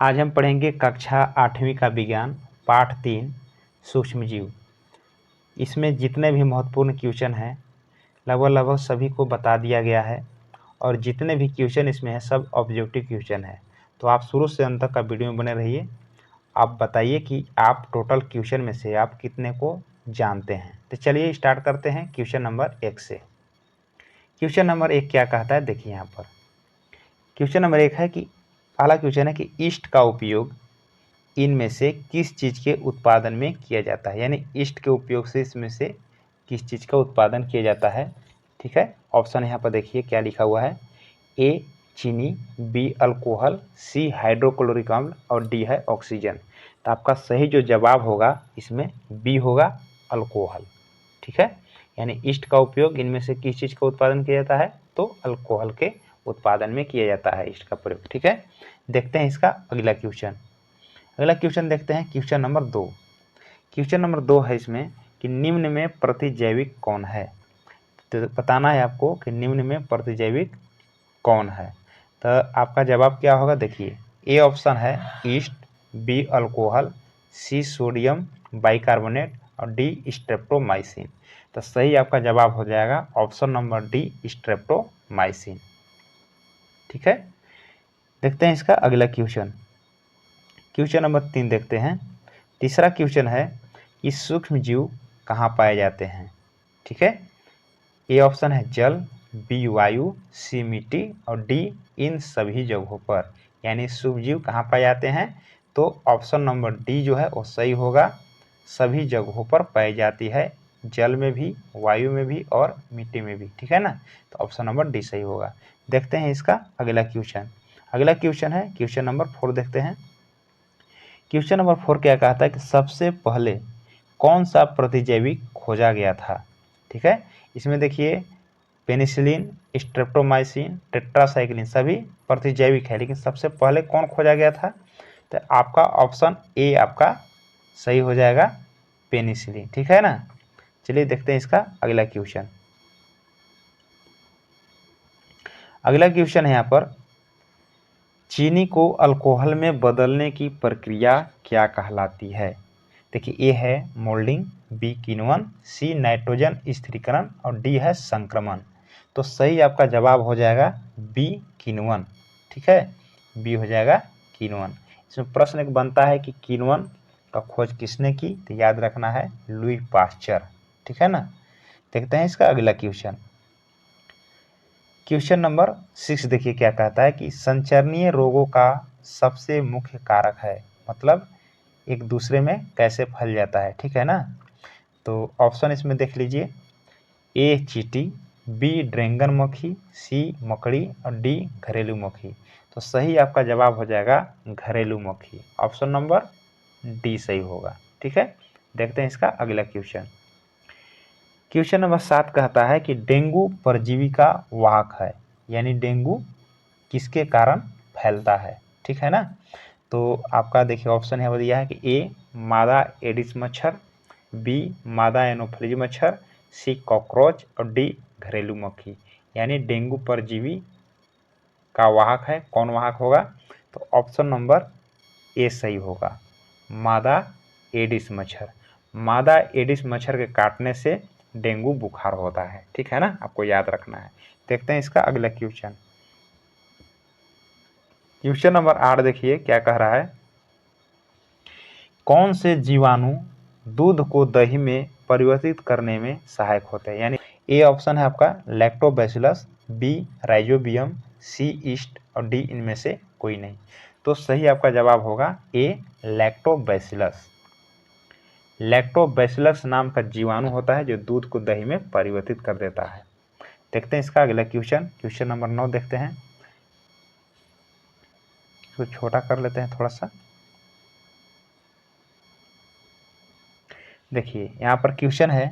आज हम पढ़ेंगे कक्षा 8वीं का विज्ञान पाठ 3 सूक्ष्मजीव। इसमें जितने भी महत्वपूर्ण क्वेश्चन हैं लगभग सभी को बता दिया गया है और जितने भी क्वेश्चन इसमें है सब ऑब्जेक्टिव क्वेश्चन है। तो आप शुरू से अंत तक का वीडियो में बने रहिए। आप बताइए कि आप टोटल क्वेश्चन में से आप कितने को जानते हैं। तो चलिए स्टार्ट करते हैं क्वेश्चन नंबर 1 से। क्वेश्चन नंबर 1 क्या कहता है, देखिए यहाँ पर क्वेश्चन नंबर 1 है कि पहला क्वेश्चन है कि ईस्ट का उपयोग इनमें से किस चीज़ के उत्पादन में किया जाता है, यानी ईस्ट के उपयोग से इसमें से किस चीज़ का उत्पादन किया जाता है। ठीक है, ऑप्शन यहाँ पर देखिए क्या लिखा हुआ है। ए चीनी, बी अल्कोहल, सी हाइड्रोक्लोरिक अम्ल और डी है ऑक्सीजन। तो आपका सही जो जवाब होगा इसमें बी होगा, अल्कोहल। ठीक है, यानी ईस्ट का उपयोग इनमें से किस चीज़ का उत्पादन किया जाता है, तो अल्कोहल के उत्पादन में किया जाता है ईस्ट का प्रयोग। ठीक है, देखते हैं इसका अगला क्वेश्चन। अगला क्वेश्चन देखते हैं क्वेश्चन नंबर 2। क्वेश्चन नंबर 2 है इसमें कि निम्न में प्रतिजैविक कौन है। तो बताना है आपको कि निम्न में प्रतिजैविक कौन है। तो आपका जवाब क्या होगा, देखिए ए ऑप्शन है yeast, B alcohol, C sodium bicarbonate और डी स्ट्रेप्टोमाइसिन। तो सही आपका जवाब हो जाएगा ऑप्शन नंबर डी स्ट्रेप्टोमाइसिन। ठीक है, देखते हैं इसका अगला क्वेश्चन। क्वेश्चन नंबर 3 देखते हैं। तीसरा क्वेश्चन है कि सूक्ष्म जीव कहाँ पाए जाते हैं। ठीक है, ए ऑप्शन है जल, बी वायु, सी मिट्टी और डी इन सभी जगहों पर। यानी सूक्ष्म जीव कहाँ पाए जाते हैं, तो ऑप्शन नंबर डी जो है वो सही होगा, सभी जगहों पर पाई जाती है, जल में भी, वायु में भी और मिट्टी में भी। ठीक है ना, तो ऑप्शन नंबर डी सही होगा। देखते हैं इसका अगला क्वेश्चन। अगला क्वेश्चन है क्वेश्चन नंबर 4 देखते हैं। क्वेश्चन नंबर 4 क्या कहता है कि सबसे पहले कौन सा प्रतिजैविक खोजा गया था। ठीक है, इसमें देखिए पेनिसिलिन, स्ट्रेप्टोमाइसिन, टेट्रासाइक्लिन सभी प्रतिजैविक है, लेकिन सबसे पहले कौन खोजा गया था, तो आपका ऑप्शन ए आपका सही हो जाएगा, पेनिसिलिन। ठीक है ना, चलिए देखते हैं इसका अगला क्वेश्चन। अगला क्वेश्चन है यहाँ पर चीनी को अल्कोहल में बदलने की प्रक्रिया क्या कहलाती है। देखिए ए है मोल्डिंग, बी किण्वन, सी नाइट्रोजन स्थिरीकरण और डी है संक्रमण। तो सही आपका जवाब हो जाएगा बी किण्वन। ठीक है, बी हो जाएगा किण्वन। इसमें प्रश्न एक बनता है कि किण्वन का खोज किसने की, तो याद रखना है लुई पास्चर। ठीक है ना, देखते हैं इसका अगला क्वेश्चन। क्वेश्चन नंबर 6 देखिए क्या कहता है कि संचरणीय रोगों का सबसे मुख्य कारक है, मतलब एक दूसरे में कैसे फैल जाता है। ठीक है ना, तो ऑप्शन इसमें देख लीजिए, ए चींटी, बी ड्रैगन मक्खी, सी मकड़ी और डी घरेलू मक्खी। तो सही आपका जवाब हो जाएगा घरेलू मक्खी, ऑप्शन नंबर डी सही होगा। ठीक है, देखते हैं इसका अगला क्वेश्चन। क्वेश्चन नंबर 7 कहता है कि डेंगू परजीवी का वाहक है, यानी डेंगू किसके कारण फैलता है। ठीक है ना, तो आपका देखिए ऑप्शन यहाँ पर दिया है कि ए मादा एडिस मच्छर, बी मादा एनोफ्लिज मच्छर, सी कॉकरोच और डी घरेलू मक्खी। यानी डेंगू परजीवी का वाहक है, कौन वाहक होगा, तो ऑप्शन नंबर ए सही होगा, मादा एडिस मच्छर। मादा एडिस मच्छर के काटने से डेंगू बुखार होता है। ठीक है ना, आपको याद रखना है। देखते हैं इसका अगला क्वेश्चन। क्वेश्चन नंबर 8 देखिए क्या कह रहा है, कौन से जीवाणु दूध को दही में परिवर्तित करने में सहायक होते हैं। यानी ए ऑप्शन है आपका लैक्टोबैसिलस, बी राइजोबियम, सी ईस्ट और डी इनमें से कोई नहीं। तो सही आपका जवाब होगा ए लैक्टोबैसिलस। लैक्टोबैसिलस नाम का जीवाणु होता है जो दूध को दही में परिवर्तित कर देता है। देखते हैं इसका अगला क्वेश्चन। क्वेश्चन नंबर 9 देखते हैं, इसको छोटा कर लेते हैं थोड़ा सा। देखिए यहाँ पर क्वेश्चन है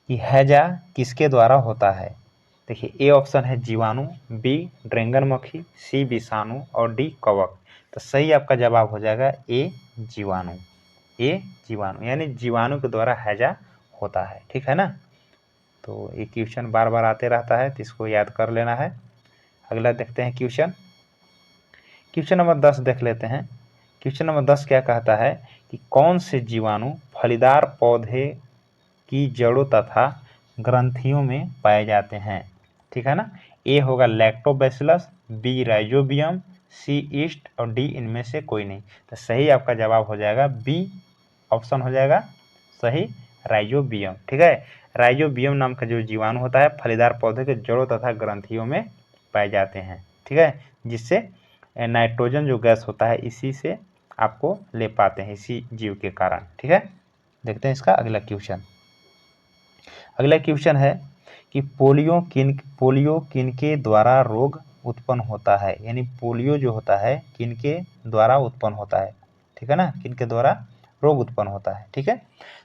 कि हैजा किसके द्वारा होता है। देखिए ए ऑप्शन है जीवाणु, बी ड्रैगन मक्खी, सी विषाणु और डी कवक। तो सही आपका जवाब हो जाएगा ए जीवाणु। ए जीवाणु यानी जीवाणु के द्वारा हैजा होता है। ठीक है ना, तो ये क्वेश्चन बार बार आते रहता है तो इसको याद कर लेना है। अगला देखते हैं क्वेश्चन। क्वेश्चन नंबर 10 देख लेते हैं। क्वेश्चन नंबर 10 क्या कहता है कि कौन से जीवाणु फलीदार पौधे की जड़ों तथा ग्रंथियों में पाए जाते हैं। ठीक है ना। ए होगा लैक्टोबैसिलस, बी राइजोबियम, सी ईस्ट और डी इनमें से कोई नहीं। तो सही आपका जवाब हो जाएगा बी ऑप्शन हो जाएगा सही, राइजोबियम। ठीक है। राइजोबियम नाम का जो जीवाणु होता है फलीदार पौधे के जड़ों तथा ग्रंथियों में पाए जाते हैं। ठीक है। जिससे नाइट्रोजन जो गैस होता है इसी से आपको ले पाते हैं, इसी जीव के कारण। ठीक है। देखते हैं इसका अगला क्वेश्चन। अगला क्वेश्चन है कि पोलियो किनके द्वारा रोग उत्पन्न होता है। यानी पोलियो जो होता है किनके द्वारा उत्पन्न होता है। ठीक है ना, किनके द्वारा रोग उत्पन्न होता है। ठीक है।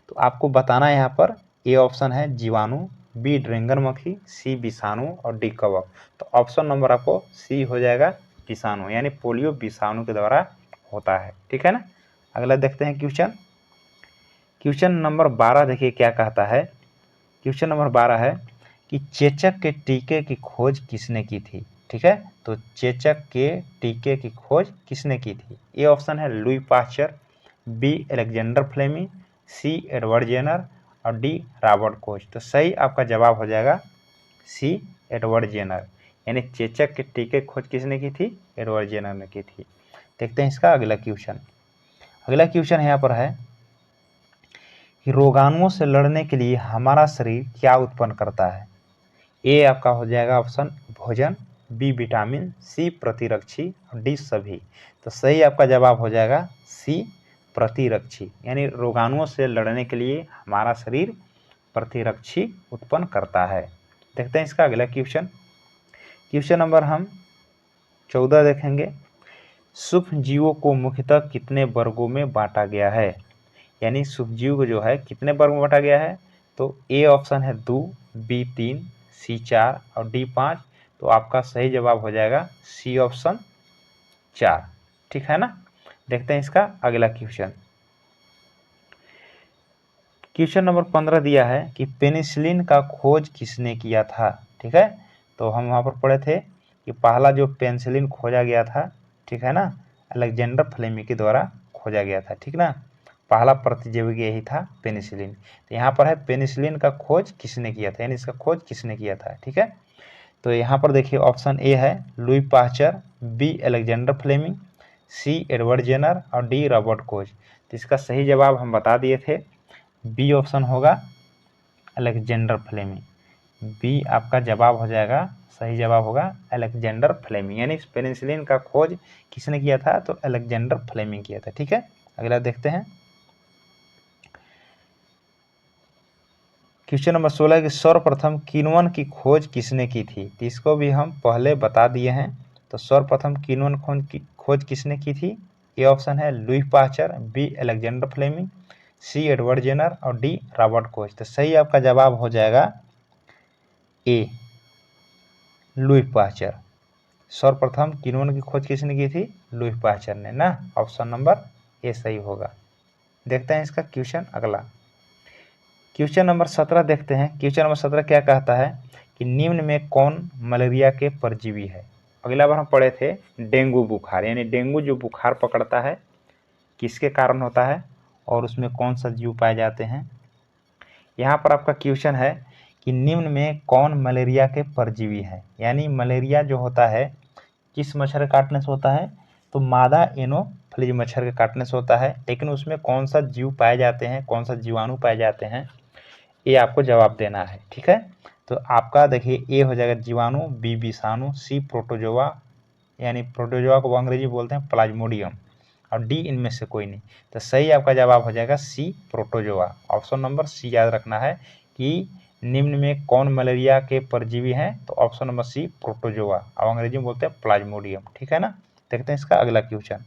तो आपको बताना है यहाँ पर ए ऑप्शन है जीवाणु, बी ड्रैगन मक्खी, सी विषाणु और डी कवक। तो ऑप्शन नंबर आपको सी हो जाएगा विषाणु, यानी पोलियो विषाणु के द्वारा होता है। ठीक है ना। अगला देखते हैं क्वेश्चन। क्वेश्चन नंबर 12 देखिए क्या कहता है। क्वेश्चन नंबर 12 है कि चेचक के टीके की खोज किसने की थी। ठीक है। तो चेचक के टीके की खोज किसने की थी। ए ऑप्शन है Louis Pasteur, B Alexander Fleming, C Edward Jenner और डी रॉबर्ट कोच। तो सही आपका जवाब हो जाएगा सी एडवर्ड जेनर, यानी चेचक के टीके की खोज किसने की थी, एडवर्ड जेनर ने की थी। देखते हैं इसका अगला क्वेश्चन। अगला क्वेश्चन यहाँ पर है कि रोगाणुओं से लड़ने के लिए हमारा शरीर क्या उत्पन्न करता है। ए आपका हो जाएगा ऑप्शन भोजन, बी विटामिन, सी प्रतिरक्षी और डी सभी। तो सही आपका जवाब हो जाएगा सी प्रतिरक्षी, यानी रोगाणुओं से लड़ने के लिए हमारा शरीर प्रतिरक्षी उत्पन्न करता है। देखते हैं इसका अगला क्वेश्चन। क्वेश्चन नंबर हम 14 देखेंगे। सूक्ष्म जीवों को मुख्यतः कितने वर्गों में बांटा गया है। यानी सूक्ष्मजीव को जो है कितने वर्ग में बांटा गया है। तो ए ऑप्शन है 2, बी 3, सी 4 और डी 5। तो आपका सही जवाब हो जाएगा सी ऑप्शन 4। ठीक है ना। देखते हैं इसका अगला क्वेश्चन। क्वेश्चन नंबर 15 दिया है कि पेनिसिलिन का खोज किसने किया था। ठीक है। तो हम वहाँ पर पढ़े थे कि पहला जो पेनिसिलिन खोजा गया था, ठीक है ना, अलेक्जेंडर फ्लेमिंग के द्वारा खोजा गया था। ठीक ना, पहला प्रतिजैविक यही था पेनिसिलिन। तो यहाँ पर है पेनिसिलिन का खोज किसने किया था, यानी इसका खोज किसने किया था। ठीक है। तो यहाँ पर देखिए ऑप्शन ए है Louis Pasteur, B Alexander Fleming, C Edward Jenner और डी रॉबर्ट कोच। तो इसका सही जवाब हम बता दिए थे, बी ऑप्शन होगा अलेक्जेंडर फ्लेमिंग। बी आपका जवाब हो जाएगा, सही जवाब होगा अलेक्जेंडर फ्लेमिंग, यानी पेनिसिलिन का खोज किसने किया था, तो अलेक्जेंडर फ्लेमिंग किया था। ठीक है। अगला देखते हैं क्वेश्चन नंबर 16 कि सर्वप्रथम किण्वन की खोज किसने की थी। तो इसको भी हम पहले बता दिए हैं। तो सर्वप्रथम किण्वन खोज किसने की थी। ए ऑप्शन है Louis Pasteur, B Alexander Fleming, C Edward Jenner और डी रॉबर्ट कोच। तो सही आपका जवाब हो जाएगा ए लुई पाश्चर। सर्वप्रथम किण्वन की खोज किसने की थी, लुई पाश्चर ने ना। ऑप्शन नंबर ए सही होगा। देखते हैं इसका क्वेश्चन अगला। क्वेश्चन नंबर 17 देखते हैं। क्वेश्चन नंबर 17 क्या कहता है कि निम्न में कौन मलेरिया के परजीवी है। अगला बार हम पढ़े थे डेंगू बुखार, यानी डेंगू जो बुखार पकड़ता है किसके कारण होता है और उसमें कौन सा जीव पाए जाते हैं। यहाँ पर आपका क्वेश्चन है कि निम्न में कौन मलेरिया के परजीवी है। यानी मलेरिया जो होता है किस मच्छर के काटने से होता है, तो मादा एनोफ्लिज मच्छर के काटने से होता है। लेकिन उसमें कौन सा जीव पाए जाते हैं, कौन सा जीवाणु पाए जाते हैं, ये आपको जवाब देना है। ठीक है। तो आपका देखिए ए हो जाएगा जीवाणु, बी विषाणु, सी प्रोटोजोआ, यानी प्रोटोजोआ को अंग्रेजी बोलते हैं प्लाज्मोडियम और डी इनमें से कोई नहीं। तो सही आपका जवाब हो जाएगा सी प्रोटोजोआ। ऑप्शन नंबर सी याद रखना है कि निम्न में कौन मलेरिया के परजीवी हैं, तो ऑप्शन नंबर सी प्रोटोजोआ, और अंग्रेजी में बोलते हैं प्लाज्मोडियम। ठीक है ना। देखते हैं इसका अगला क्वेश्चन।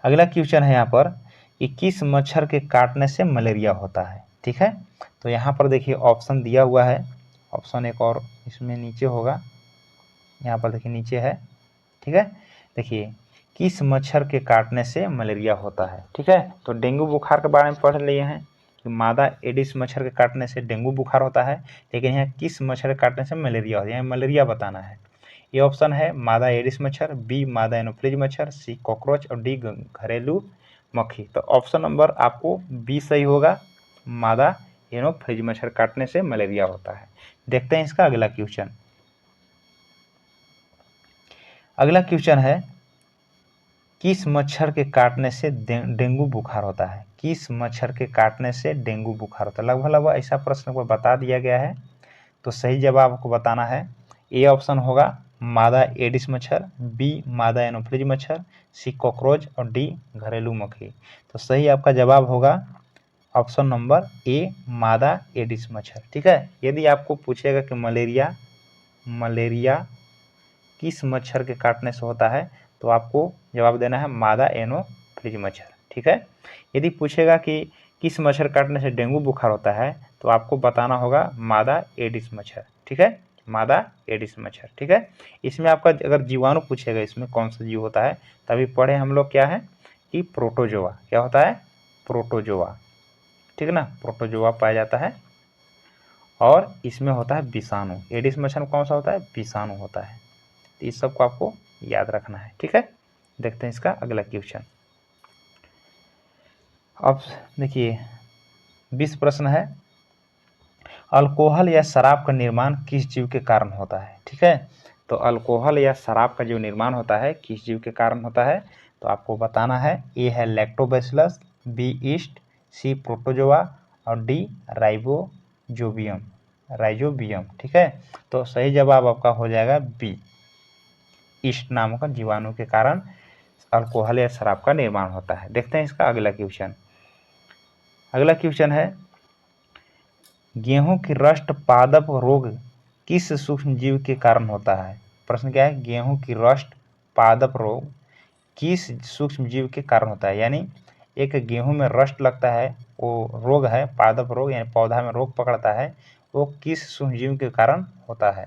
अगला क्वेश्चन है यहाँ पर कि किस मच्छर के काटने से मलेरिया होता है। ठीक है। तो यहाँ पर देखिए ऑप्शन दिया हुआ है, ऑप्शन एक और इसमें नीचे होगा, यहाँ पर देखिए नीचे है। ठीक है। देखिए किस मच्छर के काटने से मलेरिया होता है। ठीक है। तो डेंगू बुखार के बारे में पढ़ लिए हैं कि मादा एडिस मच्छर के काटने से डेंगू बुखार होता है, लेकिन यहाँ किस मच्छर के काटने से मलेरिया होता है, यहाँ मलेरिया बताना है। ये ऑप्शन है मादा एडिस मच्छर, बी मादा एनोफ्लिज मच्छर, सी कॉकरोच और डी घरेलू मक्खी। तो ऑप्शन नंबर आपको बी सही होगा, मादा एनोफ्लिज मच्छर काटने से मलेरिया होता है। देखते हैं इसका अगला क्वेश्चन। अगला क्वेश्चन है किस मच्छर के काटने से डेंगू बुखार होता है? किस मच्छर के काटने से डेंगू बुखार होता है? लगभग लगभग ऐसा प्रश्न को बता दिया गया है, तो सही जवाब आपको बताना है। ए ऑप्शन होगा मादा एडिस मच्छर, बी मादा एनोफ्लिज मच्छर, सी कॉकरोच और डी घरेलू मक्खी। तो सही आपका जवाब होगा ऑप्शन नंबर ए मादा एडिस मच्छर। ठीक है, यदि आपको पूछेगा कि मलेरिया किस मच्छर के काटने से होता है, तो आपको जवाब देना है मादा एनोफ्लिज मच्छर। ठीक है, यदि पूछेगा कि किस मच्छर काटने से डेंगू बुखार होता है, तो आपको बताना होगा मादा एडिस मच्छर। ठीक है, मादा एडिस मच्छर। ठीक है, इसमें आपका अगर जीवाणु पूछेगा इसमें कौन सा जीव होता है, तभी पढ़े हम लोग क्या है कि प्रोटोजोआ। क्या होता है? प्रोटोजोआ। ठीक है ना, प्रोटोजोआ पाया जाता है और इसमें होता है विषाणु। एडिस मच्छर में कौन सा होता है? विषाणु होता है। तो इस सबको आपको याद रखना है। ठीक है, देखते हैं इसका अगला क्वेश्चन। अब देखिए 20 प्रश्न है, अल्कोहल या शराब का निर्माण किस जीव के कारण होता है? ठीक है, तो अल्कोहल या शराब का जो निर्माण होता है किस जीव के कारण होता है, तो आपको बताना है। ए है लैक्टोबैसिलस, बी ईस्ट, सी प्रोटोजोआ और डी राइजोबियम। ठीक है, तो सही जवाब आपका हो जाएगा बी, ईस्ट नामक जीवाणु के कारण अल्कोहल या शराब का निर्माण होता है। देखते हैं इसका अगला क्वेश्चन। अगला क्वेश्चन है गेहूं की रस्ट पादप रोग किस सूक्ष्म जीव के कारण होता है? प्रश्न क्या है? गेहूं की रस्ट पादप रोग किस सूक्ष्म जीव के कारण होता है? यानी एक गेहूं में रस्ट लगता है, वो रोग है पादप रोग, यानी पौधा में रोग पकड़ता है, वो किस सूक्ष्म जीव के कारण होता है?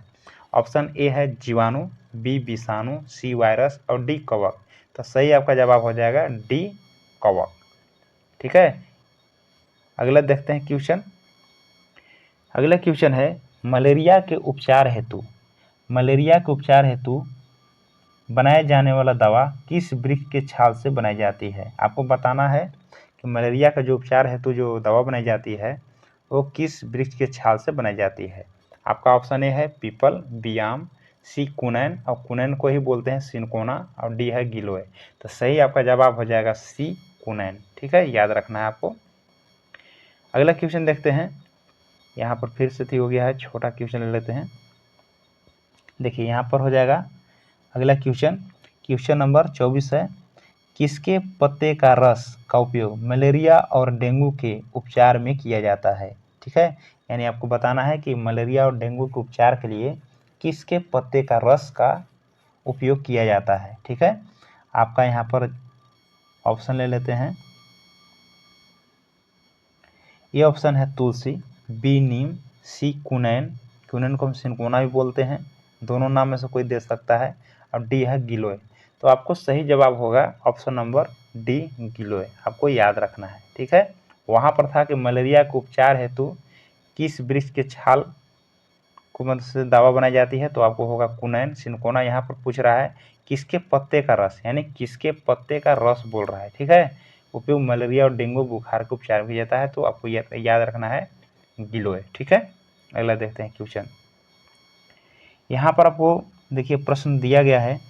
ऑप्शन ए है जीवाणु, बी विषाणु, सी वायरस और डी कवक। तो सही आपका जवाब हो जाएगा डी कवक। ठीक है, अगला देखते हैं क्वेश्चन। अगला क्वेश्चन है मलेरिया के उपचार हेतु बनाए जाने वाला दवा किस वृक्ष के छाल से बनाई जाती है? आपको बताना है कि मलेरिया का जो उपचार हेतु जो दवा बनाई जाती है वो किस वृक्ष के छाल से बनाई जाती है? आपका ऑप्शन ए है पीपल, बी आम, सी कुनैन और कुनैन को ही बोलते हैं सिनकोना और डी है गिलोय। तो सही आपका जवाब हो जाएगा सी कुनैन। ठीक है, याद रखना है आपको। अगला क्वेश्चन देखते हैं, यहाँ पर फिर से हो गया है, छोटा क्वेश्चन ले लेते हैं। देखिए यहाँ पर हो जाएगा अगला क्वेश्चन नंबर 24 है, किसके पत्ते का रस का उपयोग मलेरिया और डेंगू के उपचार में किया जाता है? ठीक है, यानी आपको बताना है कि मलेरिया और डेंगू के उपचार के लिए किसके पत्ते का रस का उपयोग किया जाता है? ठीक है, आपका यहाँ पर ऑप्शन ले लेते हैं। ये ऑप्शन है तुलसी, बी नीम, सी कुनैन को हम सिनकोना भी बोलते हैं, दोनों नाम में से कोई दे सकता है, और डी है गिलोय। तो आपको सही जवाब होगा ऑप्शन नंबर डी गिलोय, आपको याद रखना है। ठीक है, वहाँ पर था कि मलेरिया के उपचार हेतु किस वृक्ष के छाल को मदद से दवा बनाई जाती है, तो आपको होगा कुनैन। सिनकोना यहाँ पर पूछ रहा है किसके पत्ते का रस, यानी किसके पत्ते का रस बोल रहा है। ठीक है, उपयोग मलेरिया और डेंगू बुखार के उपचार में जाता है, तो आपको याद रखना है गिलोय। ठीक है, अगला देखते हैं क्वेश्चन। यहाँ पर आपको देखिए प्रश्न दिया गया है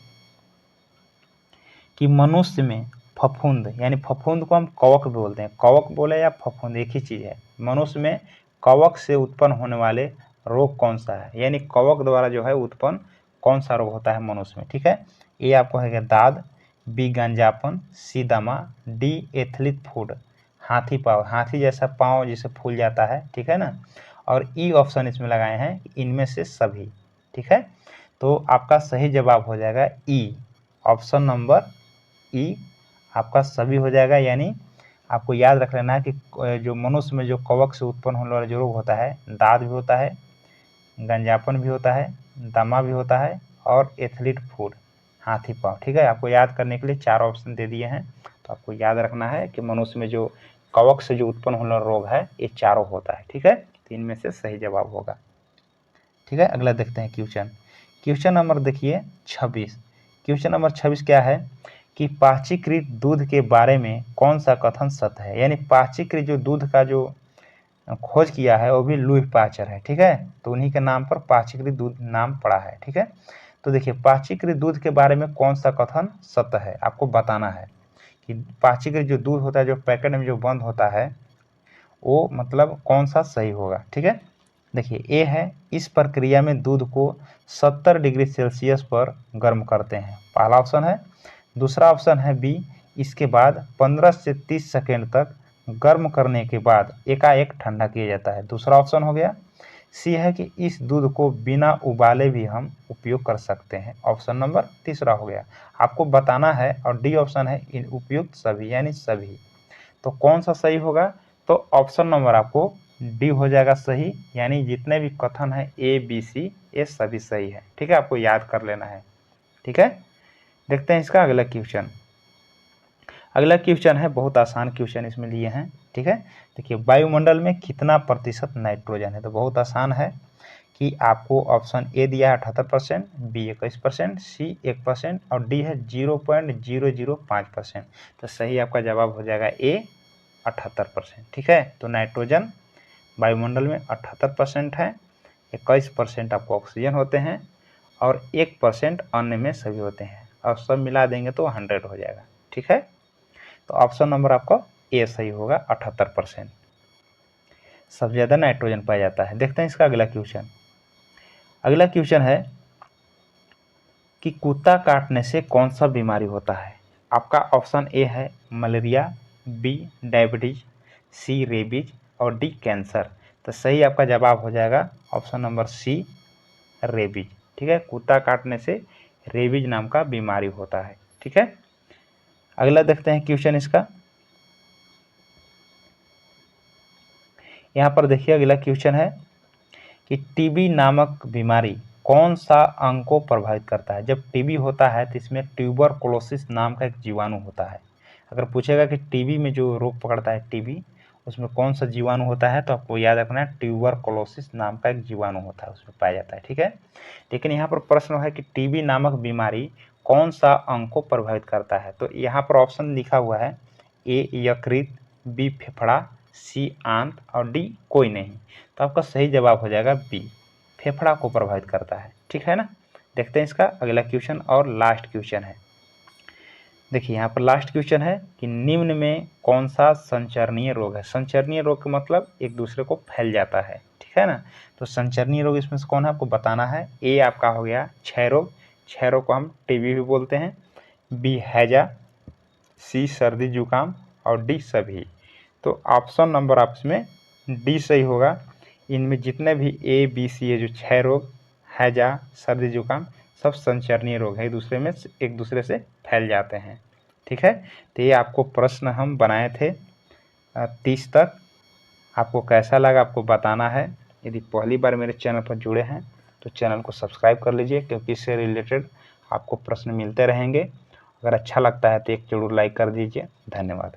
कि मनुष्य में फफूंद, यानी फफूंद को हम कवक बोलते हैं, कवक बोले या फफूंद एक ही चीज़ है। मनुष्य में कवक से उत्पन्न होने वाले रोग कौन सा है, यानी कवक द्वारा जो है उत्पन्न कौन सा रोग होता है मनुष्य में? ठीक है, ये आपको है दाद, बी गंजापन, सी दमा, डी एथलीट फूड, हाथी पाँव, हाथी जैसा पाँव जिसे फूल जाता है। ठीक है ना, और ई ऑप्शन इसमें लगाए हैं इनमें से सभी। ठीक है, तो आपका सही जवाब हो जाएगा ई, ऑप्शन नंबर ई आपका सभी हो जाएगा। यानी आपको याद रख लेना है कि जो मनुष्य में जो कवक से उत्पन्न होने वाला जो रोग होता है, दाद भी होता है, गंजापन भी होता है, दमा भी होता है और एथलीट फूड, हाथी पाँव। ठीक है, आपको याद करने के लिए 4 ऑप्शन दे दिए हैं, तो आपको याद रखना है कि मनुष्य में जो कवक से जो उत्पन्न होने वाला रोग है ये चारों होता है। ठीक है, 3 में से सही जवाब होगा। ठीक है, अगला देखते हैं क्वेश्चन। क्वेश्चन नंबर देखिए 26। क्वेश्चन नंबर 26 क्या है कि पाचीकृत दूध के बारे में कौन सा कथन सत्य है। यानी पाचीकृत जो दूध का जो खोज किया है वो भी लुई पाचर है, ठीक है। तो उन्हीं के नाम पर पाचीकृत दूध नाम पड़ा है, ठीक है। तो देखिए पाचीकृत दूध के बारे में कौन सा कथन सत्य है, आपको बताना है कि पाचीकृत जो दूध होता है जो पैकेट में जो बंद होता है वो मतलब कौन सा सही होगा, ठीक है। देखिए ए है, इस प्रक्रिया में दूध को 70 डिग्री सेल्सियस पर गर्म करते हैं, पहला ऑप्शन है। दूसरा ऑप्शन है बी, इसके बाद 15 से 30 सेकेंड तक गर्म करने के बाद एकाएक ठंडा किया जाता है, दूसरा ऑप्शन हो गया। सी है कि इस दूध को बिना उबाले भी हम उपयोग कर सकते हैं, ऑप्शन नंबर तीसरा हो गया। आपको बताना है और डी ऑप्शन है इन उपयुक्त सभी यानी सभी। तो कौन सा सही होगा, तो ऑप्शन नंबर आपको डी हो जाएगा सही, यानी जितने भी कथन है ए बी सी ये सभी सही है, ठीक है। आपको याद कर लेना है, ठीक है। देखते हैं इसका अगला क्वेश्चन। अगला क्वेश्चन है बहुत आसान क्वेश्चन इसमें लिए हैं, ठीक है। देखिए वायुमंडल में कितना प्रतिशत नाइट्रोजन है, तो बहुत आसान है कि आपको ऑप्शन ए दिया है 78%, बी 21%, सी 1% और डी है 0.005%। तो सही आपका जवाब हो जाएगा ए 78%, ठीक है। तो नाइट्रोजन वायुमंडल में 78% है, 21% आपको ऑक्सीजन होते हैं और 1% अन्य में सभी होते हैं, और सब मिला देंगे तो 100 हो जाएगा, ठीक है। तो ऑप्शन नंबर आपका ए सही होगा, 78% सबसे ज़्यादा नाइट्रोजन पाया जाता है। देखते हैं इसका अगला क्वेश्चन। अगला क्वेश्चन है कि कुत्ता काटने से कौन सा बीमारी होता है। आपका ऑप्शन ए है मलेरिया, बी डायबिटीज, सी रेबीज और डी कैंसर। तो सही आपका जवाब हो जाएगा ऑप्शन नंबर सी रेबीज, ठीक है। कुत्ता काटने से रेबीज नाम का बीमारी होता है, ठीक है। अगला देखते हैं क्वेश्चन इसका। यहाँ पर देखिए अगला क्वेश्चन है कि टीबी नामक बीमारी कौन सा अंग को प्रभावित करता है। जब टीबी होता है तो इसमें ट्यूबरकुलोसिस नाम का एक जीवाणु होता है। अगर पूछेगा कि टीबी में जो रोग पकड़ता है टीबी, उसमें कौन सा जीवाणु होता है, तो आपको याद रखना है ट्यूबरकुलोसिस नाम का एक जीवाणु होता है, उसमें पाया जाता है, ठीक है। लेकिन यहाँ पर प्रश्न है कि टीबी नामक बीमारी कौन सा अंग को प्रभावित करता है। तो यहाँ पर ऑप्शन लिखा हुआ है ए यकृत, बी फेफड़ा, सी आंत और डी कोई नहीं। तो आपका सही जवाब हो जाएगा बी, फेफड़ा को प्रभावित करता है, ठीक है ना। देखते हैं इसका अगला क्वेश्चन और लास्ट क्वेश्चन है। देखिए यहाँ पर लास्ट क्वेश्चन है कि निम्न में कौन सा संचरणीय रोग है। संचरणीय रोग का मतलब एक दूसरे को फैल जाता है, ठीक है ना। तो संचरणीय रोग इसमें से कौन है आपको बताना है। ए आपका हो गया क्षय रोग, क्षय रोग को हम टीबी भी बोलते हैं, बी हैजा, सी सर्दी जुकाम और डी सभी। तो ऑप्शन नंबर आप इसमें डी सही होगा। इनमें जितने भी ए बी सी है, जो क्षय रोग, हैजा, सर्दी जुकाम, सब संचरणीय रोग है, एक दूसरे से फैल जाते हैं, ठीक है। तो ये आपको प्रश्न हम बनाए थे 30 तक। आपको कैसा लगा आपको बताना है। यदि पहली बार मेरे चैनल पर जुड़े हैं तो चैनल को सब्सक्राइब कर लीजिए, क्योंकि इससे रिलेटेड आपको प्रश्न मिलते रहेंगे। अगर अच्छा लगता है तो एक जरूर लाइक कर दीजिए। धन्यवाद।